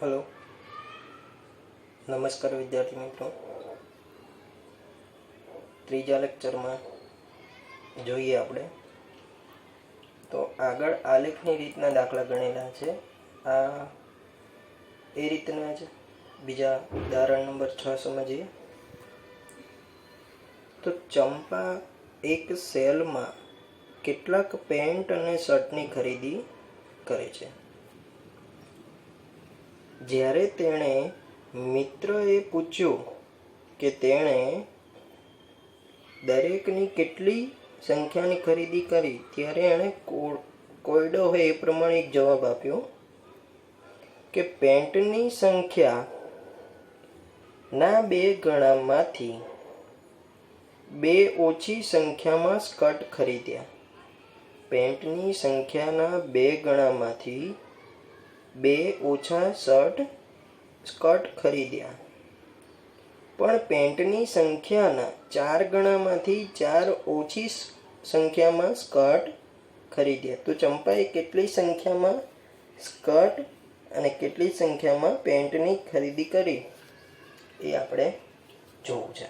Hello नमस्कार विद्यार्थी मित्रों। ત્રીજા લેક્ચરમાં જોઈએ આપણે તો આગળ આલેખની રીતના દાખલા ગણેલા છે। આ એ રીતના જ બીજા ઉદાહરણ નંબર 6 સમજીએ તો ચંપા એક સેલમાં કેટલાક પેન્ટ અને શર્ટની ખરીદી કરે છે। જ્યારે તેણે મિત્રએ પૂછ્યું કે તેણે દરેકની કેટલી સંખ્યાની ખરીદી કરી ત્યારે એણે કોયડો હોય એ પ્રમાણે એક જવાબ આપ્યો કે પેન્ટની સંખ્યાના 2 ગણામાંથી 2 ઓછી સંખ્યામાં સ્કર્ટ ખરીદ્યા। પેન્ટની સંખ્યાના 2 ગણામાંથી 2 ઓછા સ્કર્ટ ખરીદ્યા, પણ પેન્ટની સંખ્યાના 4 ગણામાંથી 4 ઓછી સંખ્યામાં સ્કર્ટ ખરીદ્યા। તો ચંપાએ કેટલી સંખ્યામાં સ્કર્ટ અને કેટલી સંખ્યામાં પેન્ટની ખરીદી કરી એ આપણે જોવું છે।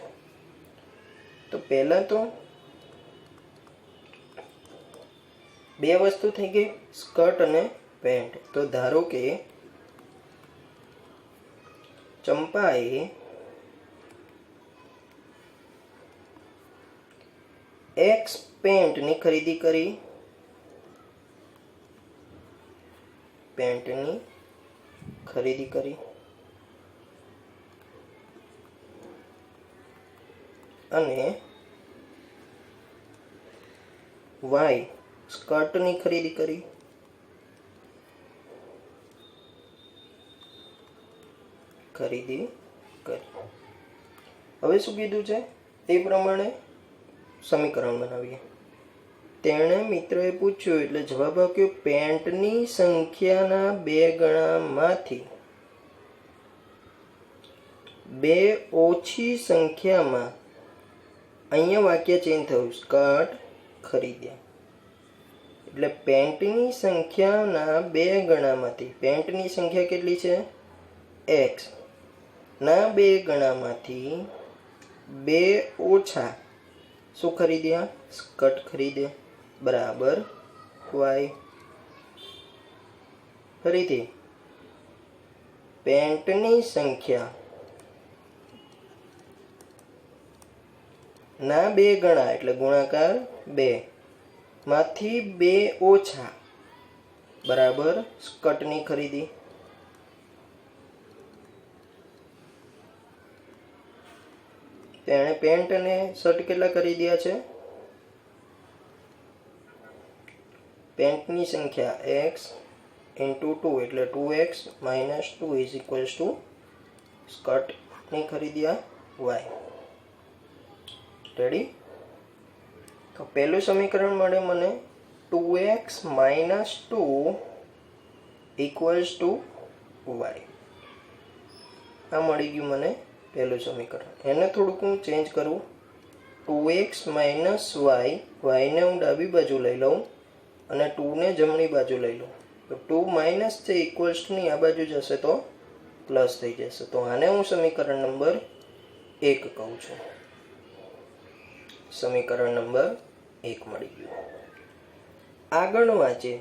તો પહેલા તો 2 વસ્તુ થઈ ગઈ, સ્કર્ટ અને પેન્ટ। તો ધારો કે ચંપાએ X પેન્ટની ખરીદી કરી, અને Y સ્કર્ટની ખરીદી કરી। હવે શું કીધું છે એ પ્રમાણે સમીકરણ બનાવીએ। તેણે મિત્રએ પૂછ્યું એટલે જવાબ આપ્યો પેન્ટની સંખ્યાના 2 ગણામાંથી 2 ઓછી સંખ્યામાં, અહીંયા વાક્ય ચેન્જ થયું, સ્કર્ટ ખરીદ્યા। એટલે પેન્ટની સંખ્યાના 2 ગણામાંથી, પેન્ટની સંખ્યા કેટલી છે X ના 2 ગણામાંથી 2 ઓછા શું ખરીદ્યા, સ્કર્ટ ખરીદ્યા, બરાબર Y। ફરીથી પેન્ટની સંખ્યા ના 2 ગણા એટલે ગુણાકાર 2 માંથી 2 ઓછા બરાબર સ્કર્ટની ખરીદી। તેણે પેન્ટ અને શર્ટ કેટલા ખરીદ્યા છે? પેન્ટની સંખ્યા X into 2 એટલે 2X minus 2 is equals to સ્કર્ટની ખરીદ્યા Y। રેડી? તો પહેલું સમીકરણ મળે મને 2X minus 2 equals to Y। આ મળી ગયું મને પહેલું સમીકરણ। એને થોડુંક હું ચેન્જ કરું, 2x minus y, y ને હું ડાબી બાજુ લઈ લઉં અને 2 ને જમણી બાજુ લઈ લઉં। તો 2 માઇનસ છે ઇક્વલ્સ ટુ ની આ બાજુ જશે તો પ્લસ થઈ જશે। તો આને હું સમીકરણ નંબર 1 કહું છું। સમીકરણ નંબર 1 મળી ગયું। આગળ વાંચે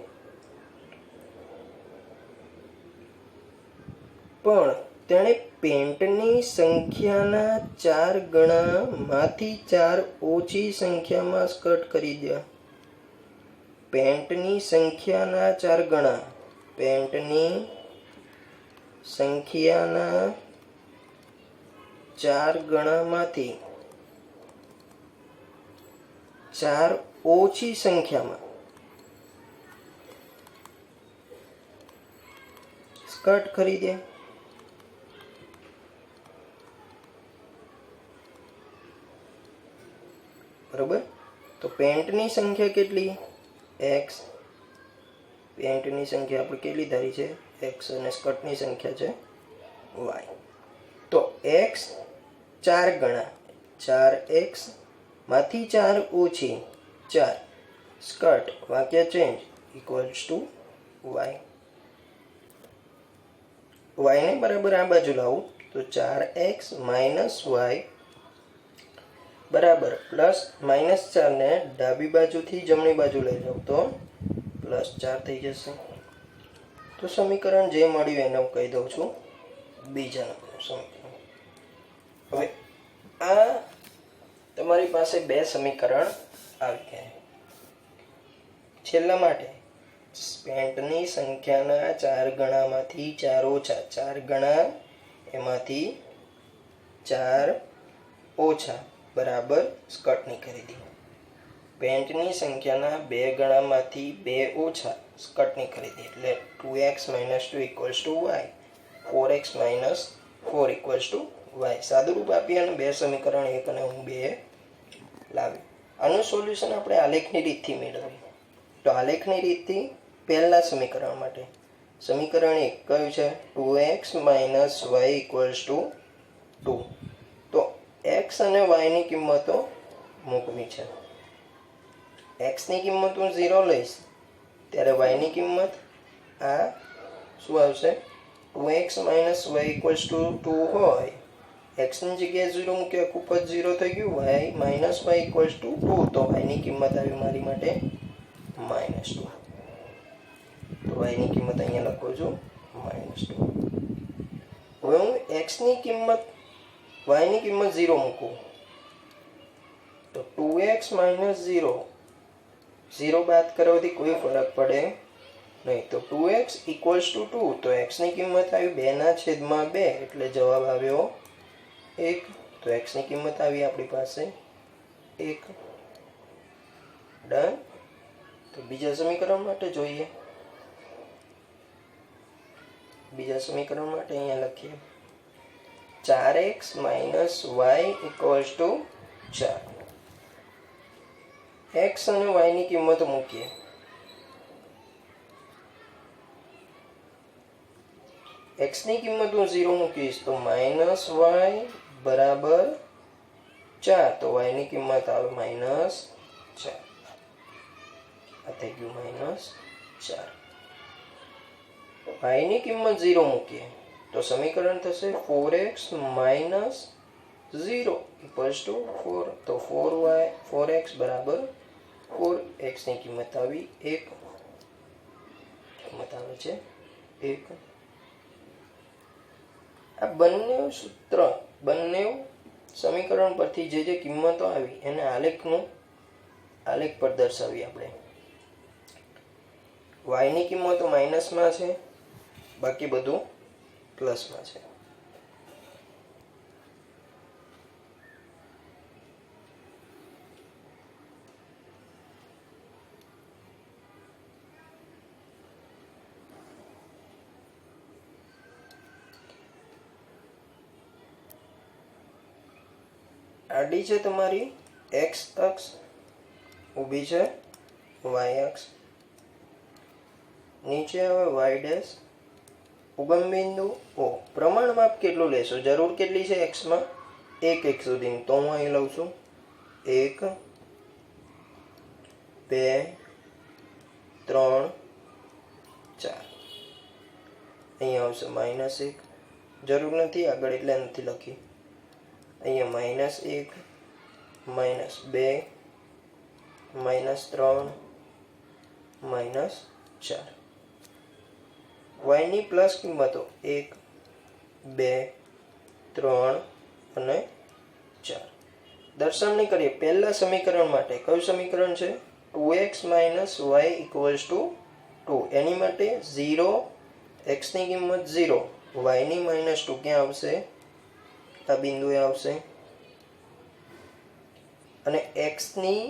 પણ તેણે પેન્ટની સંખ્યાના 4 ગણામાંથી 4 ઓછી સંખ્યામાં સ્કર્ટ ખરીદ્યા। પેન્ટની સંખ્યાના 4 ગણા, પેન્ટની સંખ્યાના 4 ગણામાંથી 4 ઓછી સંખ્યામાં સ્કર્ટ ખરીદ્યા। બરોબર? તો પેન્ટની સંખ્યા કેટલી? X। પેન્ટની સંખ્યા આપણે કેટલી ધારી છે? X અને સ્કર્ટની સંખ્યા છે Y। તો X 4 ગણા, 4X માંથી 4 ઓછી 4 સ્કર્ટ, વાક્ય ચેન્જ, ઇક્વલ્સ ટુ Y। વાયને બરાબર આ બાજુ લાવું તો 4x માઇનસ વાય બરાબર પ્લસ -4 ને ડાબી બાજુથી જમણી બાજુ લઈ જાઉં તો +4 થઈ જશે. તો સમીકરણ જે મળ્યું એને હું કહી દઉં છું બીજા નંબરનું સમીકરણ. હવે આ તમારી પાસે બે સમીકરણ આવી ગયા. છેલ્લા માટે પેન્ટની સંખ્યાના 4 ગણામાંથી 4 ઓછા 4 ગણા એમાંથી 4 ઓછા બરાબર સ્કર્ટની ખરીદી. પેન્ટની સંખ્યાના 2 ગણામાંથી 2 ઓછા સ્કર્ટની ખરીદી એટલે 2x - 2 = y, 4x - 4 = y. સાદુરૂપ આપી અને બે સમીકરણ 1 અને 2 લાવી. આનું સોલ્યુશન આપણે આલેખની રીતથી મેળવીએ. તો આલેખની રીતથી પહેલા સમીકરણ માટે સમીકરણ 1 કયું છે 2x - y = 2. તો x અને y ની કિંમતો મૂકવી છે. x ની કિંમત હું 0 લઈશ ત્યારે y ની કિંમત આ શું આવશે 2x - y = 2 હોય x ની જગ્યાએ 0 મૂક્યા આખું પદ 0 થઈ ગયું y - y = 2 તો y ની કિંમત આવી મારી માટે -2. તો y ની કિંમત અહીંયા લખું છું -2. હવે હું x ની કિંમત y ની કિંમત 0 મૂકું તો 2x - 0 બાદ કરવાથી કોઈ ફરક પડે નહીં. તો 2x = 2 તો x ની કિંમત આવી 2/2 એટલે જવાબ આવ્યો 1. તો x ની કિંમત આવી આપણી પાસે 1. ડન. તો બીજા સમીકરણ માટે જોઈએ. બીજા સમીકરણ માટે અહીંયા લખીએ 4x - y = 4. x અને y ની કિંમતો મૂકીએ. x ની કિંમત હું 0 મૂકીશ તો -y બરાબર 4 તો y ની કિંમત આવે -4. આ થઈ ગયું -4. y ની કિંમત 0 મૂકીએ તો સમીકરણ થશે 4x - 0 = 4. તો 4x બરાબર 4. x ની કિંમત આવી 1. કિંમત આવે છે 1. આ બંને સમીકરણ પરથી જે કિંમતો આવી એને આલેખ પર દર્શાવી આપણે. y ની કિંમતો માઇનસમાં છે બાકી બધું પ્લસમાં છે. આડી છે તમારી x અક્ષ, ઊભી છે y અક્ષ. નીચે આવે y ડેશ. ઉગમ બિંદુ O. પ્રમાણ માપ કેટલું લેશો? જરૂર કેટલી છે x માં? 1 સુધીની. તો હું અહીં લઉં છું 1 2 3 4. અહીંયા આવશે -1. જરૂર નથી આગળ એટલે નથી લખી. અહીંયા -1 -2 -3 -4. y ની પ્લસ કિંમતો 1 2 3 અને 4. દર્શાવણી કરીએ પહેલા સમીકરણ માટે. કયું સમીકરણ છે 2x - y = 2. એની માટે 0 x ની કિંમત 0 y ની -2 ક્યાં આવશે? આ બિંદુએ આવશે. અને x ની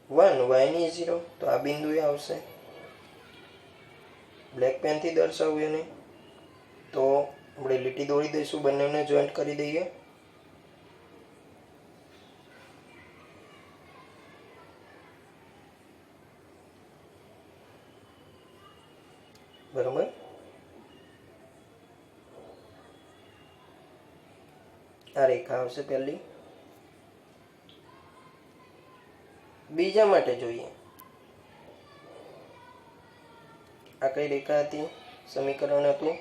1 y ની 0 તો આ બિંદુએ આવશે. બ્લેક પેનથી દર્શાવવું એને તો આપણે લીટી દોરી દઈશું, બંનેને જોઈન્ટ કરી દઈએ. બરાબર. આ રેખા આવશે પહેલી. બીજા માટે જોઈએ. આ કઈ રેખા હતી? સમીકરણ હતું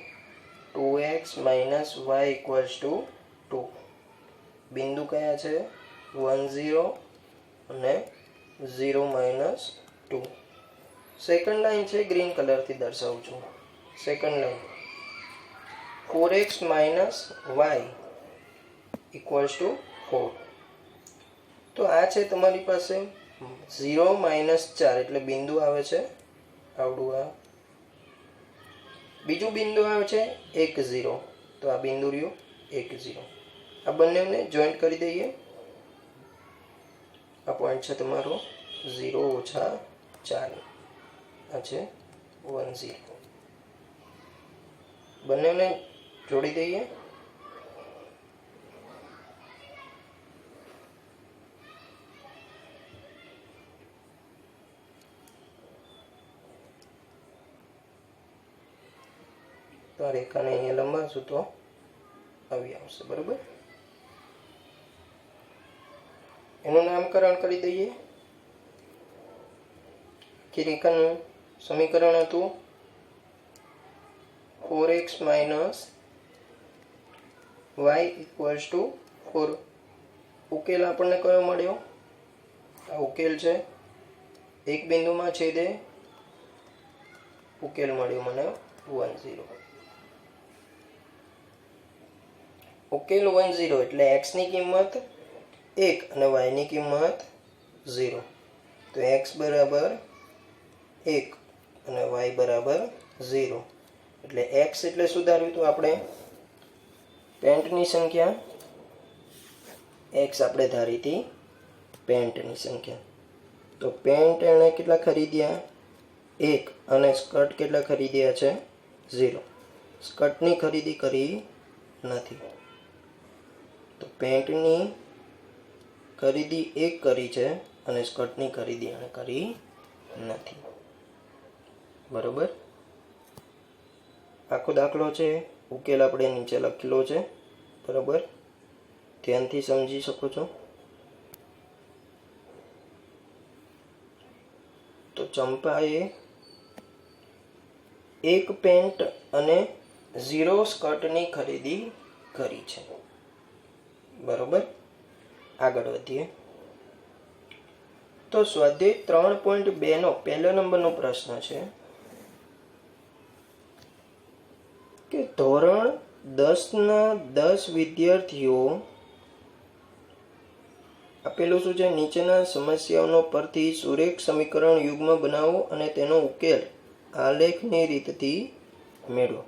2x 4x minus Y equals two 2. બિંદુ કયા છે? 1 0 અને 0 માઇનસ 2. સેકન્ડ લાઈન છે, ગ્રીન કલરથી દર્શાવું છું. Second line 4x minus Y equals to 4. તો આ છે તમારી પાસે 0 માઇનસ 4 એટલે બિંદુ આવે છે આવડું. આ બીજું બિંદુ આવે છે 1 0. તો આ બિંદુ રહ્યું 1 0. આ બંનેને જોઈન્ટ કરી દઈએ. આ પોઈન્ટ છે તમારો 0 ઓછા 4. આ છે 1 0. બંનેને જોડી દઈએ. તો આ રેખાને અહીંયા લંબાવશું તો આવી આવશે. બરાબર, એનું નામકરણ કરી દઈએ. કે રેખાનું સમીકરણ હતું 4x minus Y equals to 4. ઉકેલ આપણને કયો મળ્યો? આ ઉકેલ છે, એક બિંદુમાં છેદે ઉકેલ મળ્યો મને 1 0. ઉકેલ 1 0 એટલે x ની કિંમત 1 અને y ની કિંમત 0. તો x બરાબર 1 અને y બરાબર 0. એટલે x એટલે શું ધાર્યું હતું આપણે? પેન્ટની સંખ્યા. x આપણે ધારી હતી પેન્ટની સંખ્યા. તો પેન્ટ એણે કેટલા ખરીદ્યા? 1. અને સ્કર્ટ કેટલા ખરીદ્યા છે? 0. સ્કર્ટની ખરીદી કરી નથી. તો પેન્ટની ખરીદી 1 કરી છે અને સ્કર્ટની ખરીદી એણે કરી નથી. બરોબર, આખો દાખલો છે, ઉકેલ આપણે નીચે લખેલો છે. બરાબર, ધ્યાનથી સમજી શકો છો. તો ચંપાએ 1 પેન્ટ અને 0 સ્કર્ટની ખરીદી કરી છે. બરોબર, આગળ વધીએ. તો સ્વાધ્યાય 3.2 નો પહેલો નંબરનો પ્રશ્ન છે કે ધોરણ 10 ના 10 વિદ્યાર્થીઓ આપેલું શું છે? નીચેના સમસ્યાઓનો પરથી સુરેખ સમીકરણ યુગ્મ બનાવો અને તેનો ઉકેલ આલેખની રીતથી મેળવો.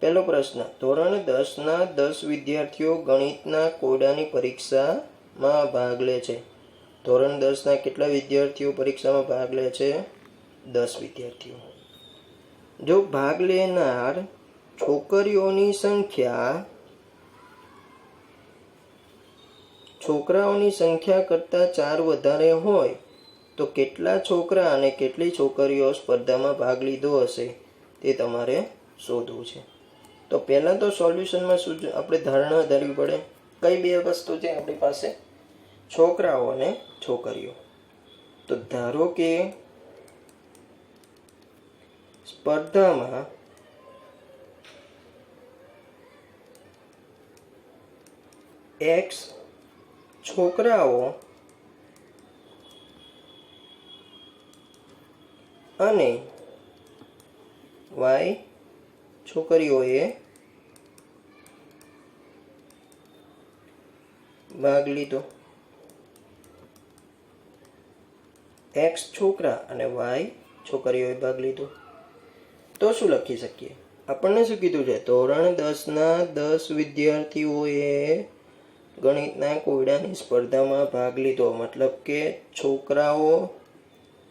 પહેલો પ્રશ્ન, ધોરણ 10 ના 10 વિદ્યાર્થીઓ ગણિતના કોયડાની પરીક્ષામાં ભાગ લે છે. ધોરણ 10 ના કેટલા વિદ્યાર્થીઓ પરીક્ષામાં ભાગ લે છે? 10 વિદ્યાર્થીઓ. જો ભાગ લેનાર છોકરીઓની સંખ્યા છોકરાઓની સંખ્યા કરતાં 4 વધારે હોય તો કેટલા છોકરા અને કેટલી છોકરીઓ સ્પર્ધામાં ભાગ લીધો હશે તે તમારે શોધવું છે. તો પહેલાં તો સોલ્યુશનમાં શું આપણે ધારણા ધરવી પડે? કઈ બે વસ્તુ છે આપણી પાસે? છોકરાઓ અને છોકરીઓ. તો ધારો કે સ્પર્ધામાં x છોકરાઓ અને y છોકરીઓએ ભાગ લીધો. x છોકરા અને y છોકરીઓએ ભાગ લીધો. તો શું લખી શકીએ? આપણને શું કીધું છે? ધોરણ 10 ના 10 વિદ્યાર્થીઓએ ગણિતના કોયડાની સ્પર્ધામાં ભાગ લીધો. મતલબ કે છોકરાઓ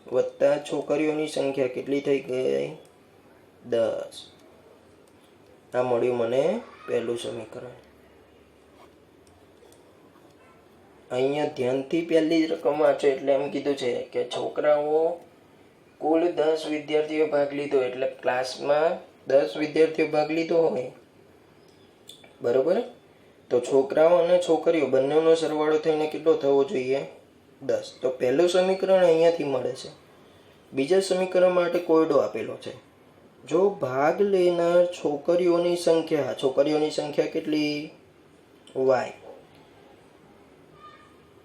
વત્તા છોકરીઓની સંખ્યા કેટલી થઈ ગઈ? 10. આ મળ્યું મને પહેલું સમીકરણ. અહીંયા ધ્યાનથી પહેલી જ રકમ વાંચો એટલે એમ કીધું છે કે છોકરાઓ કુલ 10 વિદ્યાર્થીઓ ભાગ લીધો એટલે ક્લાસમાં 10 વિદ્યાર્થીઓ ભાગ લીધો હોય. બરોબર, તો છોકરાઓ અને છોકરીઓ બંનેનો સરવાળો થઈને કેટલો થવો જોઈએ? 10. તો પહેલું સમીકરણ અહીંયાથી મળે છે. બીજા સમીકરણ માટે કોયડો આપેલો છે. જો ભાગ લેનાર છોકરીઓની સંખ્યા કેટલી? વાય.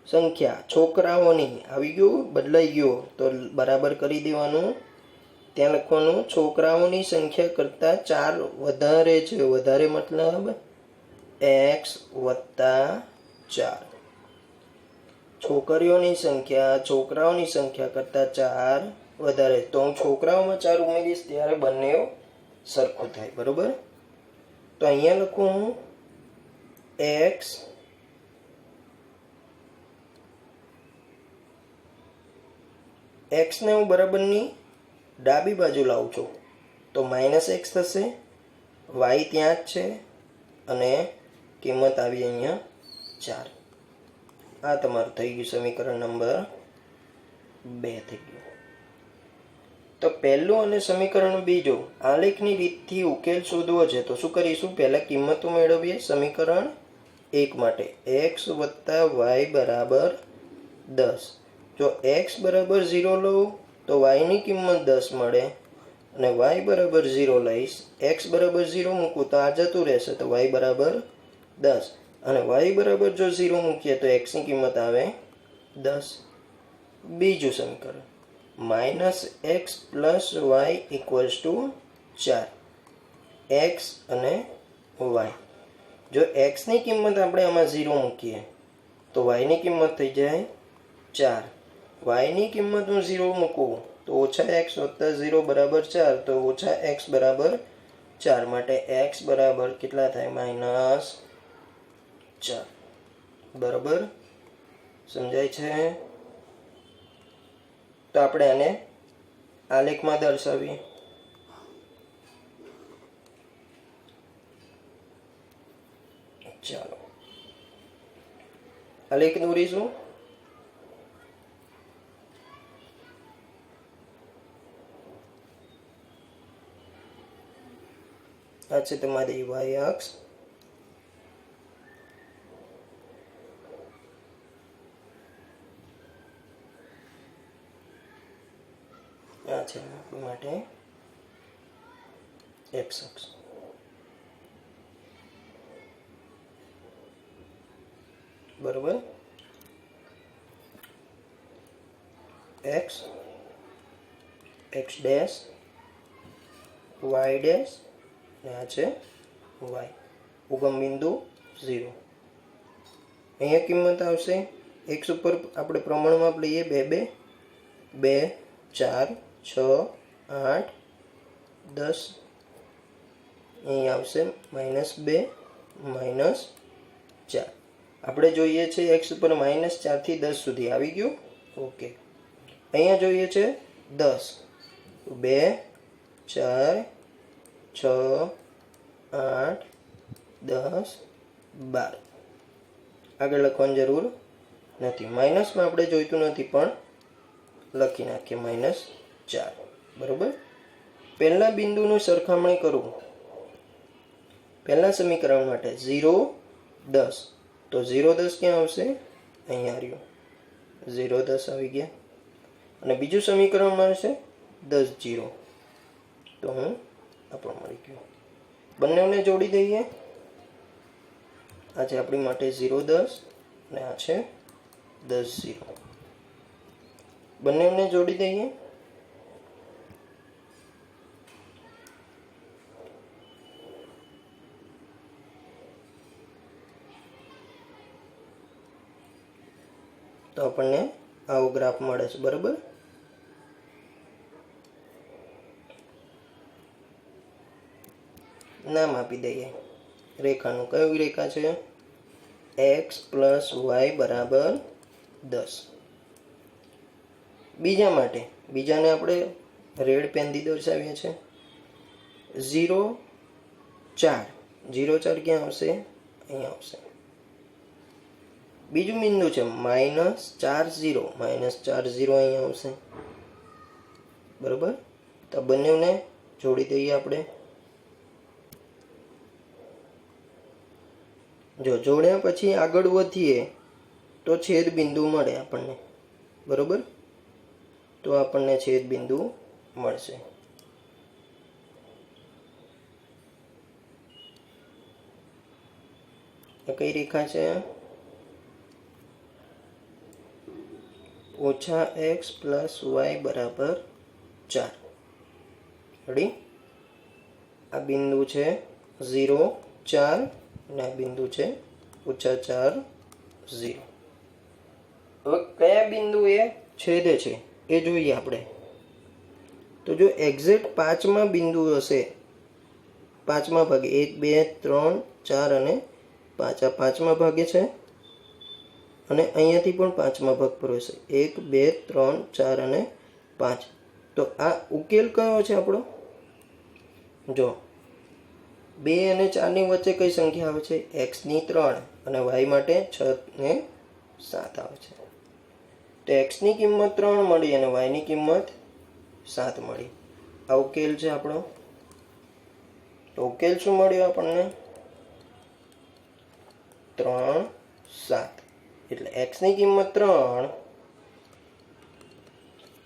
સંખ્યા છોકરાઓની આવી ગયું, બદલાઈ ગયું તો બરાબર કરી દેવાનું. ત્યાં લખવાનું છોકરાઓની સંખ્યા કરતાં 4 વધારે છે. વધારે મતલબ x + 4. છોકરીઓની સંખ્યા છોકરાઓની સંખ્યા કરતાં 4 વધારે. તો હું છોકરાઓમાં 4 ઉમેરીશ ત્યારે બંને સરખું થાય. બરોબર. તો અહીંયા લખું હું x ને હું બરાબરની ડાબી બાજુ લાવું છું તો -x થશે. y ત્યાં જ છે અને કિંમત આવી અહીંયા 4. આ તમારું થઈ ગયું સમીકરણ નંબર 2 થઈ ગયું. તો પહેલું અને સમીકરણ બીજું આલેખની રીતથી ઉકેલ શોધવો છે. તો શું કરીશું? પહેલા કિંમતો મેળવીએ. સમીકરણ 1 માટે x + y = 10. જો x બરાબર 0 લઉં તો y ની કિંમત 10 મળે અને y બરાબર 0 લઈશ, x બરાબર 0 મૂકું તો આ જતું રહેશે તો y બરાબર 10 અને y બરાબર જો 0 મૂકીએ તો x ની કિંમત આવે 10. બીજું સમીકરણ -x + y = 4. x અને y. જો x ની કિંમત આપણે આમાં 0 મૂકીએ તો y ની કિંમત થઈ જાય 4. y ની કિંમત હું 0 મૂકું તો -x + 0 = 4. તો -x = 4 માટે x બરાબર કેટલા થાય? -4. બરાબર સમજાય છે? તો આપણે આને આલેખમાં દર્શાવીએ. ચાલો આલેખ દોરીશું. આ છે તમારી y અક્ષ. આ છે આપણા માટે x અક્ષ. બરોબર. x x dash y dash અને આ છે y. ઉગમ બિંદુ 0. અહીંયા કિંમત આવશે x ઉપર આપણે પ્રમાણ માપ લઈએ 2 2 4 6 8 10. અહીં આવશે -2 -4. આપણે જોઈએ છે x ઉપર -4 થી 10 સુધી આવી ગયું. ઓકે. અહીંયા જોઈએ છે 10. 2 4 6 8 10 12. આગળ લખવાની જરૂર નથી. માઇનસમાં આપણે જોઈતું નથી પણ લખી નાખીએ -4. બરોબર. પહેલા બિંદુની સરખામણી કરું. પહેલા સમીકરણ માટે 0 10. તો 0 10 ક્યાં આવશે? અહીંયા આવ્યું. 0 10 આવી ગયા. અને બીજું સમીકરણ મળશે 10 0. તો હું આપણું મળી ગયું. બંનેને જોડી દઈએ. આ છે આપણી માટે 0 10 અને આ છે 10 0. બંનેને જોડી દઈએ. તો આપણને આવો ગ્રાફ મળે છે. બરાબર. નામ આપી દઈએ રેખાનું. કયું રેખા છે? x + y = 10. બીજા માટે બીજાને આપણે રેડ પેનથી દર્શાવીએ છીએ. 0 4. 0 4 ક્યાં આવશે? અહીંયા આવશે. બીજું બિંદુ છે -4 0. -4 0 અહીંયા આવશે. બરોબર. તો બંનેને જોડી દઈએ આપણે. જો જોડ્યા પછી આગળ વધીએ તો છેદ બિંદુ મળે આપણને. બરોબર. તો આપણને છેદ બિંદુ મળશે. આ કઈ રેખા છે? -x + y બરાબર 4. રેડી? આ બિંદુ છે 0 4 અને આ બિંદુ છે -4 0. હવે કયા બિંદુએ છેદે છે એ જોઈએ આપણે. તો જો એક્ઝેક્ટ 5મા બિંદુ હશે, 5મા ભાગે 1 2 3 4 અને 5, આ 5મા ભાગે છે અને અહીંયાથી પણ 5મા ભાગ પર હશે, 1 2 3 4 અને 5. તો આ ઉકેલ કયો છે આપણો? જો 2 અને 4 ની વચ્ચે કઈ સંખ્યા આવે છે? x ની 3 અને y માટે 6 ને 7 આવે છે. તો x ની કિંમત 3 મળી અને y ની કિંમત 7 મળી. આ ઉકેલ છે આપણો. તો ઉકેલ શું મળ્યો આપણને? 3 7. એટલે x ની કિંમત 3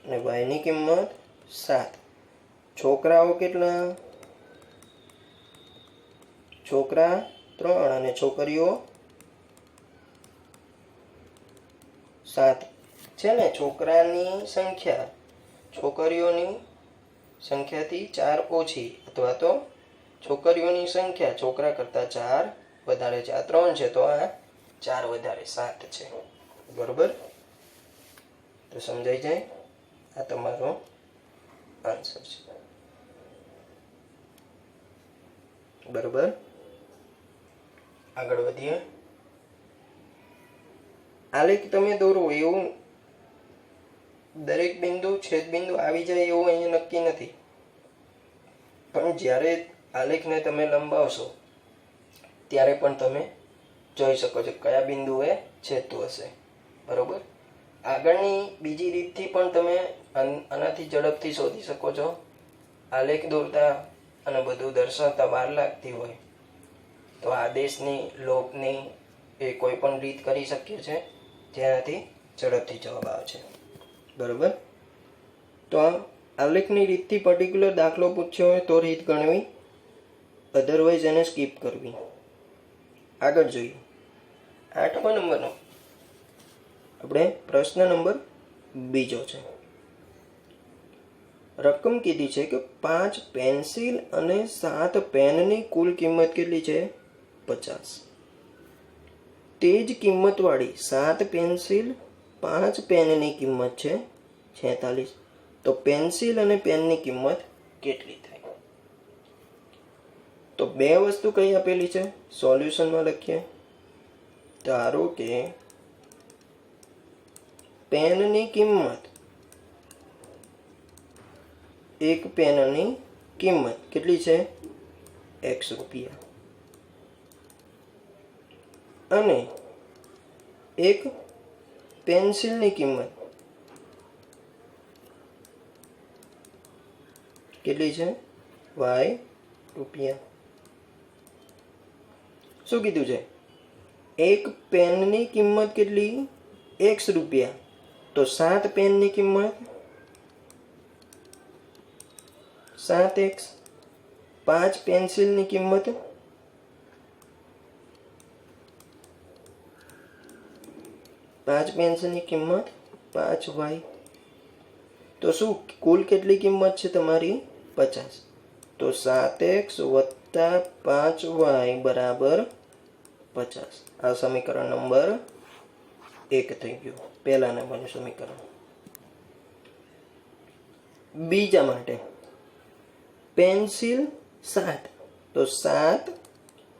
અને y ની કિંમત 7. છોકરાઓ કેટલા? છોકરા 3 અને છોકરીઓ 7 છે ને. છોકરાની સંખ્યા છોકરીઓની સંખ્યાથી 4 ઓછી, અથવા તો છોકરીઓની સંખ્યા છોકરા કરતાં 4 વધારે છે. આ 3 છે તો આ 4 વધારે 7 છે. બરોબર? તો સમજાઈ જાય? આ તમારો આન્સર છે. બરોબર? આગળ વધીએ. આલેખ તમે દોરો એવું દરેક બિંદુ છેદબિંદુ આવી જાય એવું અહીંયા નક્કી નથી, પણ જ્યારે આલેખને તમે લંબાવશો ત્યારે પણ તમે જોઈ શકો છો કયા બિંદુએ છેદતું હશે. બરોબર? આગળની બીજી રીતથી પણ તમે આનાથી ઝડપથી શોધી શકો છો. આલેખ દોરતા અને બધું દર્શાવતા વાર લાગતી હોય તો આદેશની, લોપની એ કોઈ પણ રીત કરી શકીએ છે, જેનાથી ઝડપથી જવાબ આવે છે. બરોબર? તો આ આલેખની રીતથી પર્ટિક્યુલર દાખલો પૂછ્યો હોય તો રીત ગણવી, અધરવાઇઝ એને સ્કીપ કરવી. આગળ જોઈએ 8મા નંબરનો આપણે પ્રશ્ન નંબર 2 છે. રકમ કીધી છે કે 5 પેન્સિલ અને 7 પેનની કુલ કિંમત કેટલી છે? 50. તે જ કિંમતવાળી 7 પેન્સિલ 5 પેનની કિંમત છે 46. તો પેન્સિલ અને પેનની કિંમત કેટલી થાય? તો બે વસ્તુ કઈ આપેલી છે? સોલ્યુશનમાં લખીએ. ધારો કે પેનની કિંમત, એક પેનની કિંમત કેટલી છે? x રૂપિયા. અને એક પેન્સિલની કિંમત કેટલી છે? y રૂપિયા. શું કીધું છે? એક પેનની કિંમત કેટલી? x રૂપિયા. તો 7 પેનની કિંમત 7x. 5 પેન્સિલની કિંમત 5 પેન્સિલની કિંમત 5y. તો શું કુલ કેટલી કિંમત છે તમારી? 50. તો 7x + 5y બરાબર 50. આ સમીકરણ નંબર 1 થઈ ગયું, પહેલા નંબરનું સમીકરણ. બીજા માટે પેન્સિલ 7. તો 7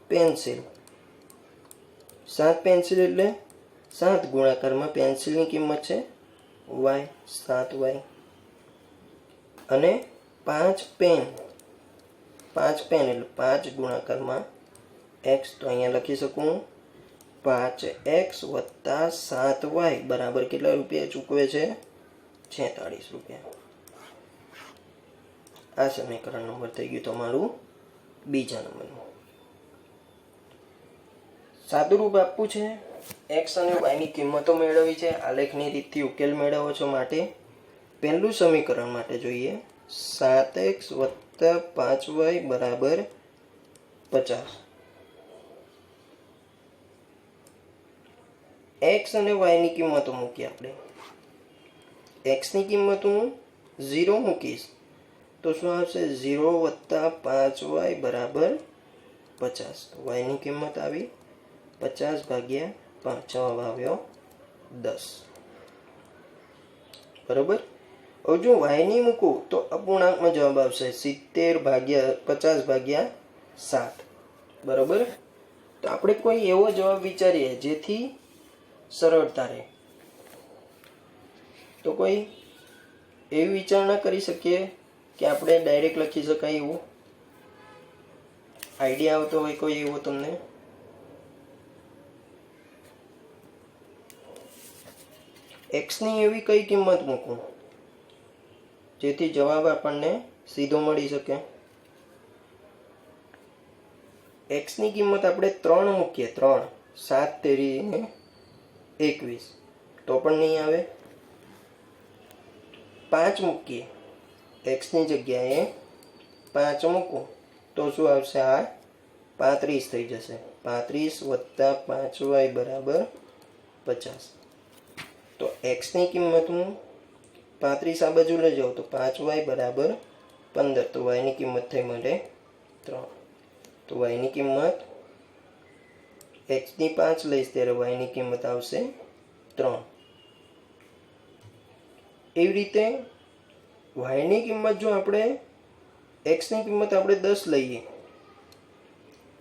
પેન્સિલ. 7 પેન્સિલ એટલે 7 ગુણાકારમાં પેન્સિલની કિંમત છે y, 7y. અને 5 પેન. 5 પેન એટલે 5 ગુણાકારમાં x. તો અહીંયા લખી શકું 5x + 7y બરાબર કેટલા રૂપિયા ચૂકવે છે? 46 રૂપિયા. આ સમીકરણ નંબર થઈ ગયું તમારું બીજા નંબરનું. સાદુરૂપ આપવું છે, x અને y ની કિંમતો મેળવવી છે, આલેખની રીતથી ઉકેલ મેળવવો છો માટે પહેલું સમીકરણ માટે જોઈએ 7x + 5y બરાબર 50. એક્સ અને વાયની કિંમતો મૂકીએ આપણે. એક્સની કિંમત હું 0 મૂકીશ તો શું આવશે? 0 વત્તા 5y બરાબર 50. તો વાયની કિંમત આવી 50 ભાગ્યા 5. જવાબ આવ્યો 10. બરાબર. હવે જો વાયની મૂકું તો અપૂર્ણાંકમાં જવાબ આવશે 70 ભાગ્યા 50 ભાગ્યા 7. બરાબર. તો આપણે કોઈ એવો જવાબ વિચારીએ જેથી સરળતા રહે. તો કોઈ એવી વિચારણા કરી શકીએ કે આપણે ડાયરેક્ટ લખી શકાય એવું આઈડિયા આવતો હોય કોઈ એવો તમને? એક્સની એવી કઈ કિંમત મૂકું જેથી જવાબ આપણને સીધો મળી શકે? એક્સની કિંમત આપણે 3 મૂકીએ. 3 7 તેરી 21 તો પણ નહીં આવે. 5 મૂકીએ. એક્સની જગ્યાએ 5 મૂકું તો શું આવશે? આ 35 થઈ જશે. 35 વત્તા 5y બરાબર 50. તો એક્સની કિંમત હું 35 આ બાજુ લઈ જાઉં તો 5y બરાબર 15. તો વાયની કિંમત થઈ મળે 3. તો વાયની કિંમત એક્સની 5 લઈશ ત્યારે વાયની કિંમત આવશે 3. એવી રીતે વાયની કિંમત જો આપણે એક્સની કિંમત આપણે 10 લઈએ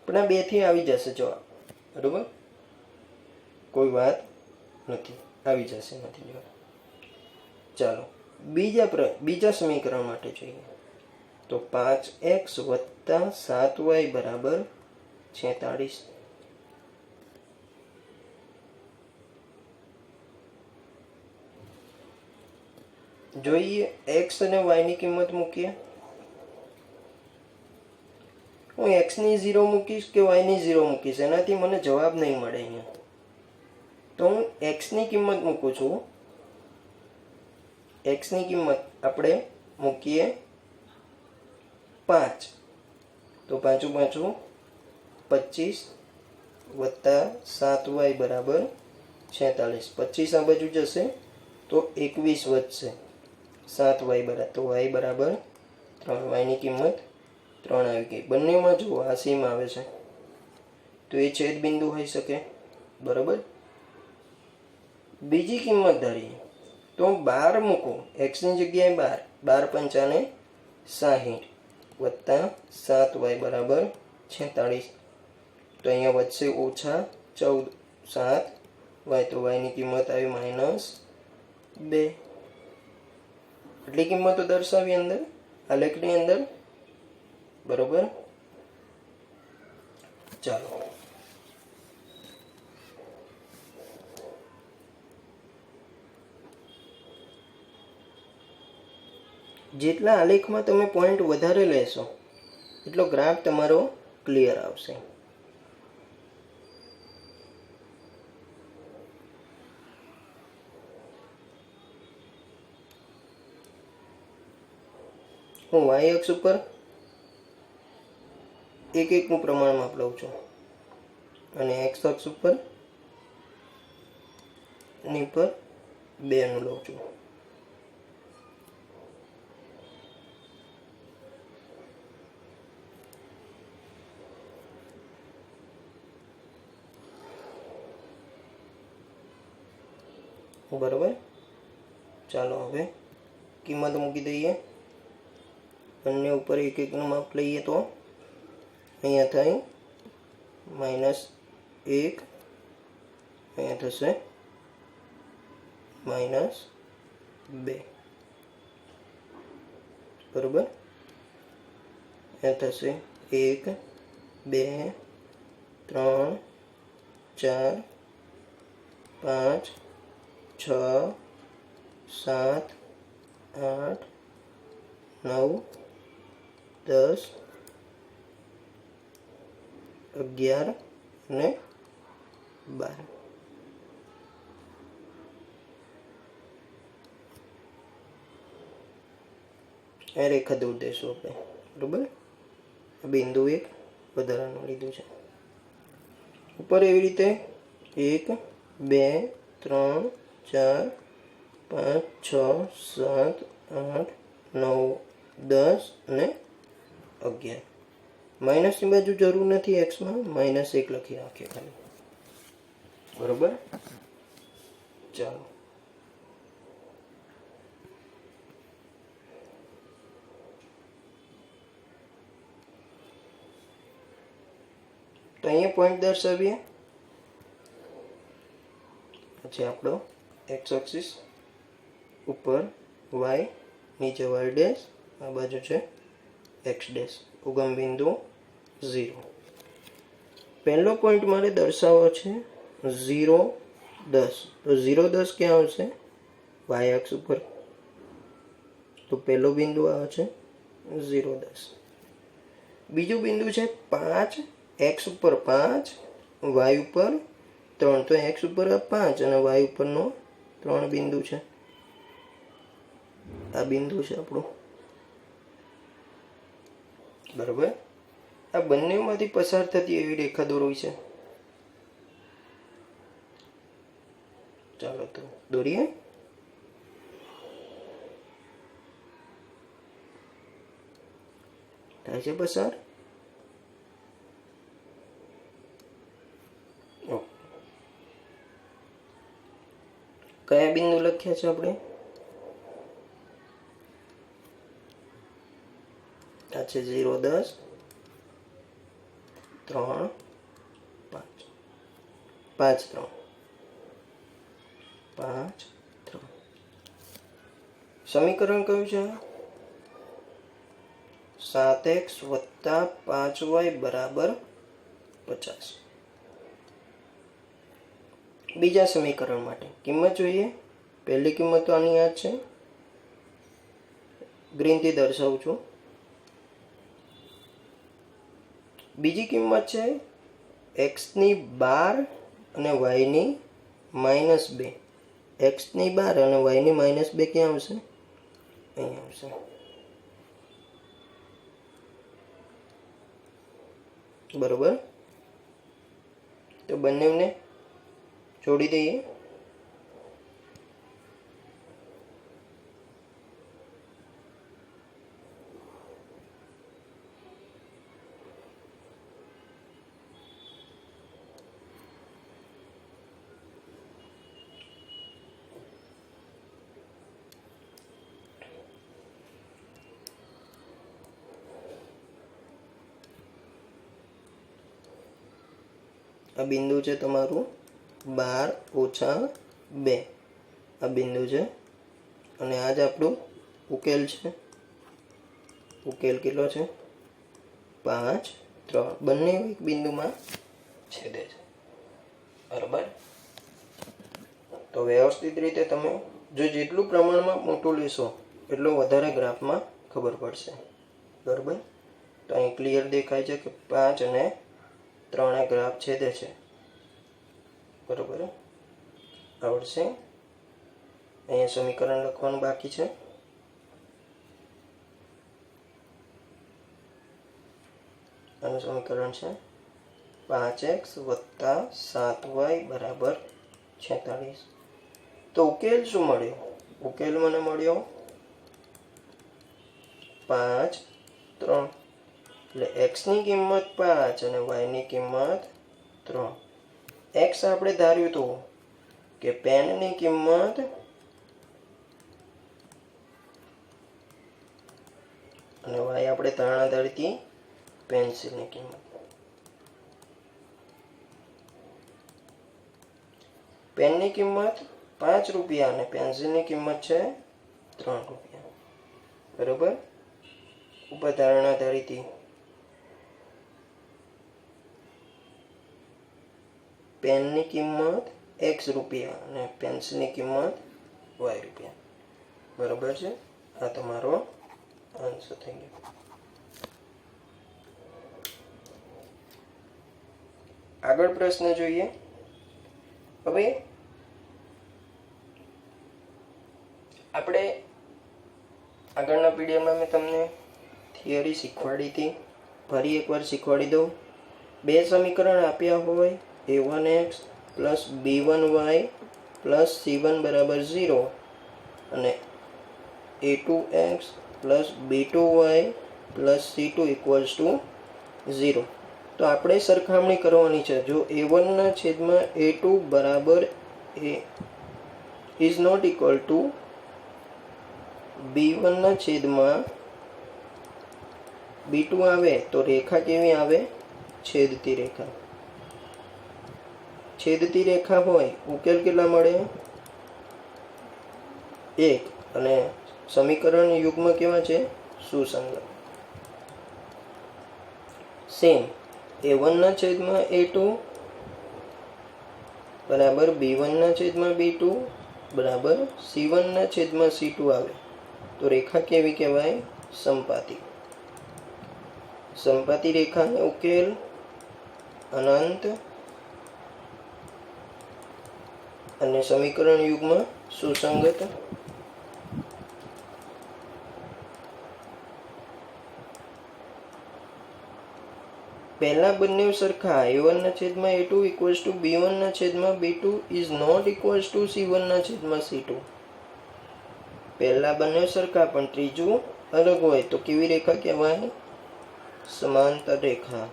પણ આ 2 થી આવી જશે જવાબ. બરાબર. કોઈ વાત નથી, આવી જશે નથી જવાબ. ચાલો બીજા સમીકરણ માટે જોઈએ. તો 5x વત્તા 7y બરાબર 46. જોઈએ x અને y ની કિંમત મૂકીએ. હું x ની 0 મૂકીશ કે y ની 0 મૂકીશ એનાથી મને જવાબ નહીં મળે અહીંયા. તો હું x ની કિંમત મૂકું છું. x ની કિંમત આપણે મૂકીએ 5. તો 5 5 25 વત્તા 7y બરાબર 46. 25 આ બાજુ જશે તો 21 વધશે. 7y બરાબર તો y બરાબર 3. y ની કિંમત 3 આવી ગઈ. બંનેમાં જુઓ આ સીમ આવે છે તો એ છેદ બિંદુ હોઈ શકે. બરાબર. બીજી કિંમત ધારીએ તો 12 મૂકો. x ની જગ્યાએ 12 પંચાને 60 વત્તા 7y બરાબર 46. તો અહીંયા વધશે ઓછા 14 7y. તો y ની કિંમત આવી -2. એટલી કિંમતો દર્શાવી અંદર આલેખની અંદર. બરોબર. ચાલો જેટલા આલેખમાં તમે પોઈન્ટ વધારે લેશો એટલો ગ્રાફ તમારો ક્લિયર આવશે. હું y અક્ષ ઉપર 1 1 નું પ્રમાણ માપ લઉં છું અને x અક્ષ ઉપર ની પર 2 નું લઉં છું. બરાબર. ચાલો હવે કિંમત મૂકી દઈએ. બંને ઉપર 1 1 નું માપ લઈએ તો અહીંયા થાય -1, અહીંયા થશે -2. બરાબર. અહીંયા થશે 1 2 3 4 5 6 7 8 9 10 11 અને 12. આ રેખા દોર દઈશું આપણે. બરાબર. બિંદુ 1 વધારાનું લીધું છે. ઉપર એવી રીતે 1 2 3 4 5 6 7 8 9 10 અને 11. માઇનસની બાજુ જરૂર નથી એક્સમાં, -1 લખી નાખીએ ખાલી. બરોબર. ચાલો તો અહીંયા પોઈન્ટ દર્શાવીએ. પછી આપણો એક્સ એક્સિસ ઉપર, વાય નીચે વાય ડેશ, આ બાજુ છે એક્સ ડેશ. ઉગમ બિંદુ 0. પહેલો પોઈન્ટ મારે દર્શાવવો છે 0 10. તો 0 10 ક્યાં આવશે? વાય અક્ષ ઉપર. તો પહેલો બિંદુ આવે છે 0 10. બીજું બિંદુ છે 5 એક્સ ઉપર 5 વાય ઉપર 3. તો એક્સ ઉપર 5 અને વાય ઉપરનો 3 બિંદુ છે. આ બિંદુ છે આપણું. બરાબર. આ બંનેમાંથી પસાર થતી એવી રેખા દોરવી છે. ચાલો તો દોરીએ. થાય છે પસાર. કયા બિંદુ લખ્યા છે આપણે? આ છે 0 10 3 5 5 3 5 3. સમીકરણ કયું છે? 7x + 5y = 50. બીજા સમીકરણ માટે કિંમત જોઈએ. પહેલી કિંમત તો આની યાદ છે, ગ્રીનથી દર્શાવું છું. બીજી કિંમત છે x ની 12 અને y ની -2. x ની 12 અને y ની -2 ક્યાં આવશે? અહીં આવશે. બરોબર. તો બંનેને જોડી દઈએ. આ બિંદુ છે તમારું 12 - 2. આ બિંદુ છે અને આ જ આપણું ઉકેલ છે. ઉકેલ કેટલો છે? 5 3. બંને એક બિંદુમાં છેદે છે. બરાબર. તો વ્યવસ્થિત રીતે તમે જેટલું પ્રમાણમાં મોટું લેશો એટલું વધારે ગ્રાફમાં ખબર પડશે. બરાબર. તો અહીં ક્લિયર દેખાય છે કે 5 અને 3 ગ્રાફ છેદે છે. બરોબર. આવડશે. અહીંયા સમીકરણ લખવાનું બાકી છે. આનું સમીકરણ છે 5x + 7y = 46. તો ઉકેલ શું મળ્યો? ઉકેલ મને મળ્યો 5 3. એટલે x ની કિંમત 5 અને y ની કિંમત 3. x આપણે ધાર્યું હતું કે પેનની કિંમત અને y આપણે ધારણા ધારી હતી પેન્સિલની કિંમત. પેનની કિંમત 5 રૂપિયા અને પેન્સિલની કિંમત છે 3 રૂપિયા. બરોબર. ઉપર ધારણા ધારી હતી. પેનની કિંમત x રૂપિયા અને પેન્સિલની કિંમત y રૂપિયા. બરોબર છે. આ તમારો આન્સર થઈ ગયો. આગળ પ્રશ્ન જોઈએ. હવે આપણે આગળના પીડીએફમાં મેં તમને થિયરી શીખવાડી હતી. ફરી એકવાર શીખવાડી દઉં. બે સમીકરણ આપ્યા હોય a1x plus b1y plus c1 બરાબર 0 અને a2x plus b2y plus c2 equals to 0. તો આપણે સરખામણી કરવાની છે. જો a1 ના છેદમાં a2 બરાબર a is not equal to b1 ના છેદમાં b2 આવે તો રેખા કેવી આવે? છેદતી રેખા. છેદતી રેખા હોય ઉકેલ કેટલા મળે? 1. અને સમીકરણ યુગ્મ કેવા છે? સુસંગત. સેમ a1 ના છેદમાં a2 બરાબર b1 ના છેદમાં b2 બરાબર c1 ના છેદમાં c2 આવે તો રેખા કેવી કહેવાય? સંપાતી. સંપાતી રેખાને ઉકેલ અનંત અને સમીકરણ યુગ્મ સુસંગત. પહેલા બંને સરખા a1 ના છેદમાં a2 ઇક્વલ્સ ટુ b1 ના છેદમાં b2 is not equals to c1 ના છેદમાં c2. પહેલા બંને સરખા પણ ત્રીજું અલગ હોય તો કેવી રેખા કહેવાય? સમાંતર રેખા.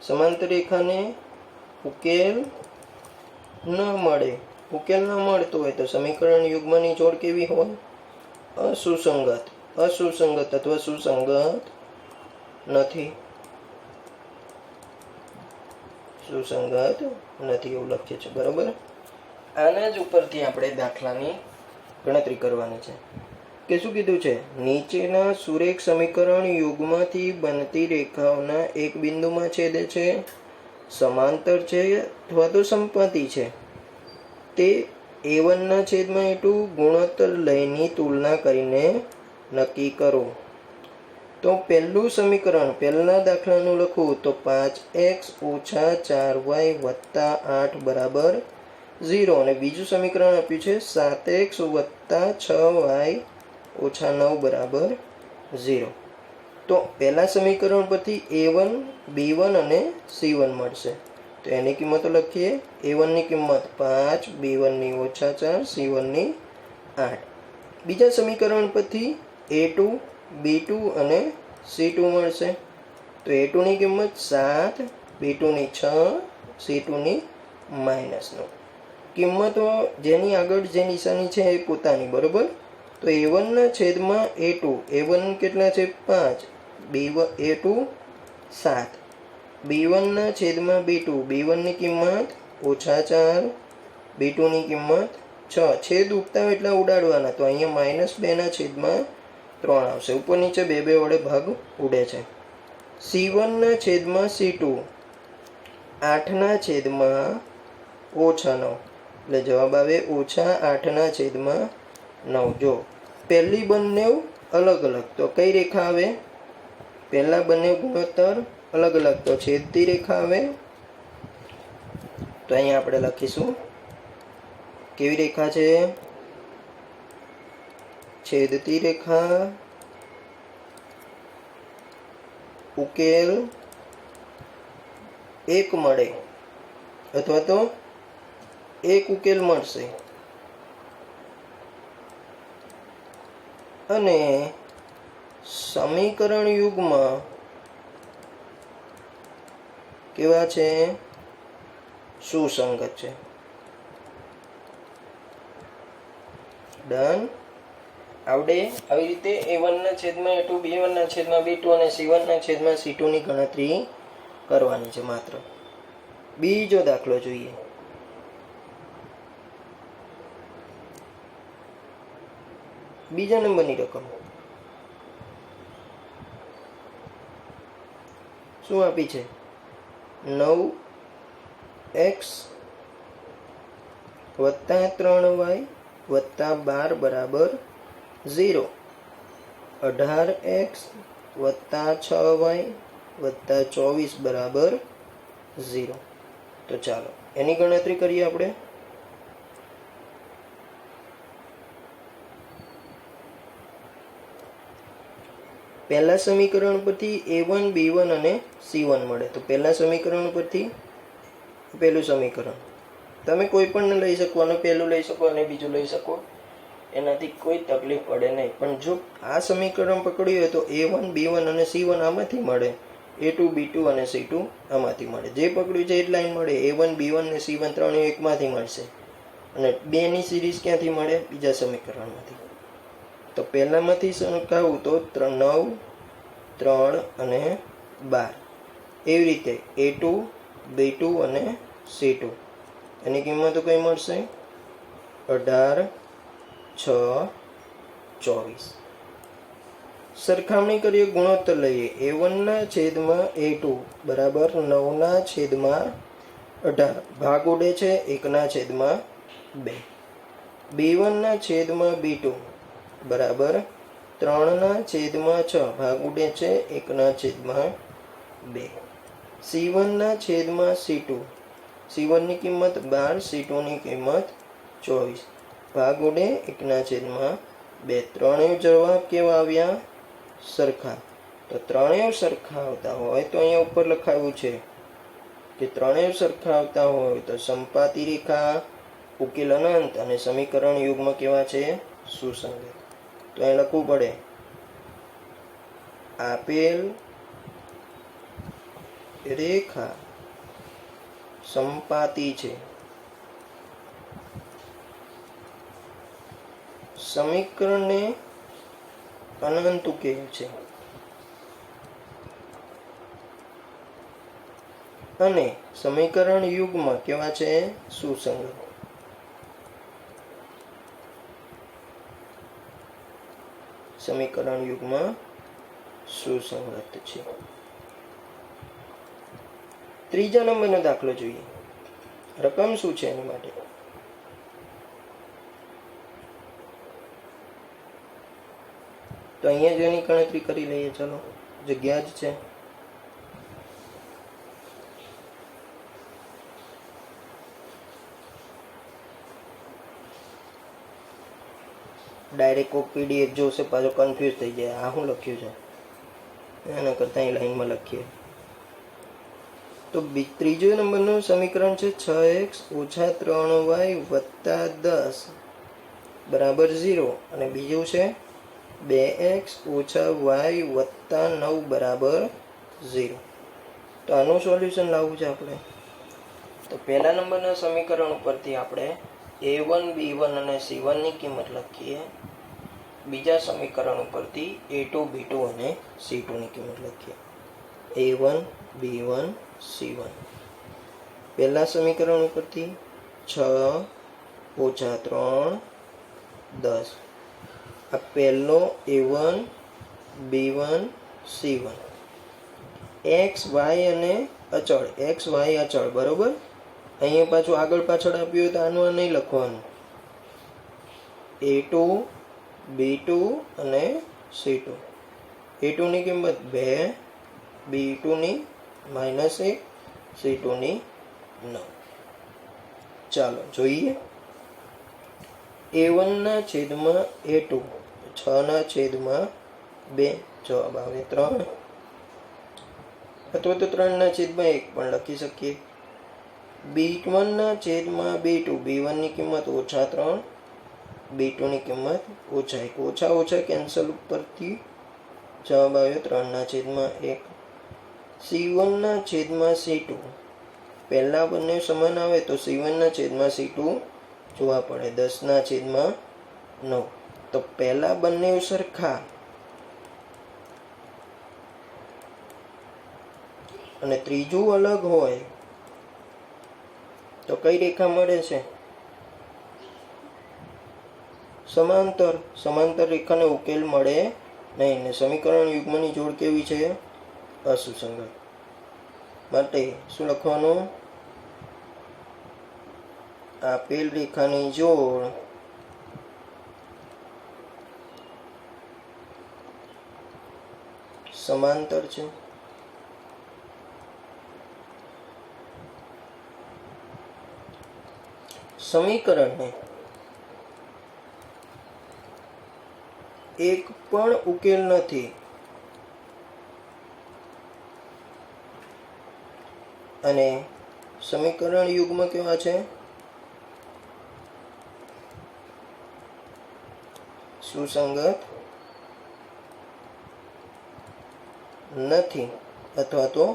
સમાંતર રેખાને ઉકેલ ન મળે. ઉકેલ ન મળતો હોય તો સમીકરણ યુગ્મની જોડ કેવી હોય? અસુસંગત. અસુસંગત અથવા સુસંગત નથી. સુસંગત નથી એવું લખીએ છીએ. બરોબર. આના જ ઉપરથી આપણે દાખલાની ગણતરી કરવાની છે. કે શું કીધું છે? નીચેના સુરેખ સમીકરણ યુગ્મથી બનતી રેખાઓના એક બિંદુમાં છેદે છે, સમાંતર છે અથવા તો સંપાતી છે. તે a1 ના છેદમાં a2 ગુણોત્તર લયની તુલના કરીને નક્કી કરો. તો પહેલું સમીકરણ પહેલા દાખલાનું લખું તો 5x ઓછા 4y વત્તા 8 બરાબર 0 અને બીજું સમીકરણ આપ્યું છે 7x વત્તા 6y ઓછા 9 બરાબર 0. તો પહેલા સમીકરણ પરથી a1 b1 અને c1 મળશે. તો એની કિંમતો લખીએ. a1 ની કિંમત 5, b1 ની ઓછા 4, c1 ની 8. બીજા સમીકરણ પરથી a2 b2 અને c2 મળશે. તો a2 ની કિંમત 7, b2 ની 6, c2 ની -9. કિંમતો જેની આગળ જે નિશાની છે એ પોતાની. બરોબર. તો a1 ના છેદમાં a2, a1 કેટલા છે? 5, a2 7, b1 ના છેદમાં b2, b1 ની કિંમત ઓછા 4, b2 ની કિંમત 6. છેદ ઉગતા એટલે ઉડાડવાના. તો અહીંયા -2 ના છેદમાં 3 આવશે. ઉપર નીચે 2 વડે ભાગ ઉડે છે. c1 ના છેદમાં c2 8 ના છેદમાં ઓછા 9 એટલે જવાબ આવે ઓછા 8 ના છેદમાં 9. જો પહેલી બંને અલગ અલગ તો કઈ રેખા આવે? પહેલા બંને ગુણોત્તર અલગ અલગ તો છેદતી રેખા આવે. તો અહીંયા આપણે લખીશું કેવી રેખા છે? છેદતી રેખા. ઉકેલ 1 મળે અથવા તો એક ઉકેલ મળશે અને સમીકરણ યુગ્મ કેવા છે? સુસંગત છે. ડન. આવડે આવી રીતે a1 ના છેદમાં a2, b1 ના છેદમાં b2 અને c1 ના છેદમાં c2 ની ગણતરી કરવાની છે માત્ર. બીજો દાખલો જોઈએ. બીજા નંબરની રકમ શું આપી છે? 9x વત્તા 3y વત્તા 12 બરાબર 0. 18x વત્તા 6y વત્તા 24 બરાબર 0. તો ચાલો એની ગણતરી કરીએ આપણે. પહેલા સમીકરણ પરથી a1 b1 અને c1 મળે. તો પહેલા સમીકરણ પરથી પહેલું સમીકરણ તમે કોઈ પણ લઈ શકો, અને પહેલું લઈ શકો અને બીજું લઈ શકો, એનાથી કોઈ તકલીફ પડે નહીં. પણ જો આ સમીકરણ પકડ્યું હોય તો a1 b1 અને c1 આમાંથી મળે, a2 b2 અને c2 આમાંથી મળે. જે પકડ્યું છે એ જ લાઈન મળે. a1 b1 અને c1 ત્રણેય એકમાંથી મળશે. અને બેની સિરીઝ ક્યાંથી મળે? બીજા સમીકરણમાંથી. તો પહેલામાંથી સરખાવું તો 9, 3 અને 12. એવી રીતે a2 b2 અને c2 એની કિંમતો કઈ મળશે? 18, 6, 24. સરખામણી કરીએ, ગુણોત્તર લઈએ. a1 ના છેદમાં a2 બરાબર 9 ના છેદમાં 18. ભાગ ઉડે છે 1 ના છેદમાં 2. b1 ના છેદમાં b2 બરાબર 3 ના છેદમાં 6. ભાગ ઉડે છે 1 ના છેદમાં 2. c1 ના છેદમાં c2. c1 ની કિંમત 12, c2 ની કિંમત 24. ભાગ ઉડે 1 ના છેદમાં 2. ત્રણેય જવાબ કેવા આવ્યા? સરખા. તો ત્રણેય સરખા આવતા હોય તો અહીંયા ઉપર લખાયું છે કે ત્રણેય સરખા આવતા હોય તો સંપાતી રેખા, ઉકેલ અનંત અને સમીકરણ યુગ્મ કેવા છે? સુસંગત. તો અહીં લખવું પડે આપેલ રેખા સંપાતી છે, સમીકરણને અનંત ઉકેલ છે અને સમીકરણ યુગ્મ કેવા છે? સુસંગત. સમીકરણ યુગ્મ સુસંગત છે. ત્રીજા નંબરનો દાખલો જોઈએ. રકમ શું છે એની માટે? તો અહીંયા જ એની ગણતરી કરી લઈએ. ચલો, જગ્યા જ છે. ડાયરેક્ટ કોઈ પીડીએફ જોશે પાછો કન્ફ્યુઝ થઈ જાય, આ શું લખ્યું છે, એના કરતાં અહીં લાઈનમાં લખીએ. તો ત્રીજો નંબરનું સમીકરણ છે 6x ઓછા 3y વત્તા 10 બરાબર 0. અને બીજું છે 2x ઓછા y વત્તા 9 બરાબર 0. તો આનું સોલ્યુશન લાવવું છે આપણે. તો પહેલા નંબરના સમીકરણ ઉપરથી આપણે a1 b1 અને c1 ની કિંમત લખીએ. બીજા સમીકરણ ઉપરથી a2 b2 અને c2 ની કિંમત લખીએ. a1 b1 c1. પહેલા સમીકરણ ઉપરથી 6 ઓછા 3 10. આ પહેલો a1 b1 c1. x y અને અચળ, x y અચળ બરોબર. અહીંયા પાછું આગળ પાછળ આપ્યું હોય તો આનું આ નહીં લખવાનું. a2 b2 અને c2. a2 ની કિંમત 2, b2 ની -1, c2 ની 9. ચાલો જોઈએ. a1 ના છેદમાં a2 6 ના છેદમાં 2. જવાબ આવે 3, અથવા તો 3 ના છેદમાં 1 પણ લખી શકીએ. b1 ના છેદમાં b2. b1 ની કિંમત -3, b2 ની કિંમત -1. ઓછા ઓછા કેન્સલ ઉપરથી જવાબ આવ્યો 3 ના છેદમાં 1. c1 ના છેદમાં c2. પહેલા બંને સમાન આવે તો c1 ના છેદમાં c2 જોવા પડે. 10 ના છેદમાં 9. તો પહેલા બંને સરખા અને ત્રીજું અલગ હોય તો કઈ રેખા મળે છે? સમાંતર. સમાંતર રેખાને ઉકેલ મળે નહીં. ને સમીકરણ યુગ્મની જોડ કેવી છે? અસુસંગત. માટે શું લખવાનું? આપેલ રેખાની જોડ સમાંતર છે. સમીકરણને એક પણ ઉકેલ નથી અને સમીકરણ યુગ્મ કેવા છે? સુસંગત નથી અથવા તો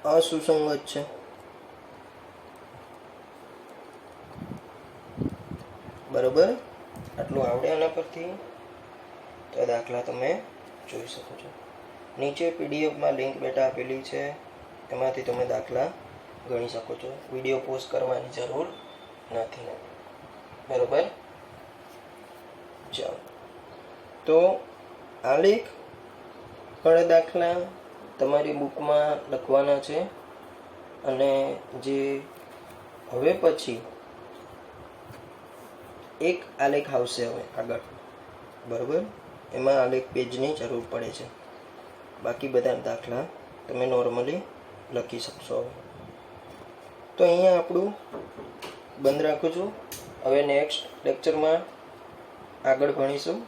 અસુસંગત છે. બરોબર, આટલું આવડે આના પરથી. તો દાખલા તમે જોઈ શકો છો. નીચે પીડીએફમાં લિંક બેટા આપેલી છે, એમાંથી તમે દાખલા ગણી શકો છો. વિડીયો પોઝ કરવાની જરૂર નથી. બરોબર, ચાલો. તો આલેખ પણ દાખલા તમારી બુકમાં લખવાના છે. અને જે હવે પછી એક આલેખ આવશે હવે આગળ, બરોબર, એમાં આલેખ પેજની જરૂર પડે છે. બાકી બધા દાખલા તમે નોર્મલી લખી શકશો. તો અહીંયા આપણું બંધ રાખું છું. હવે નેક્સ્ટ લેક્ચરમાં આગળ ભણીશું.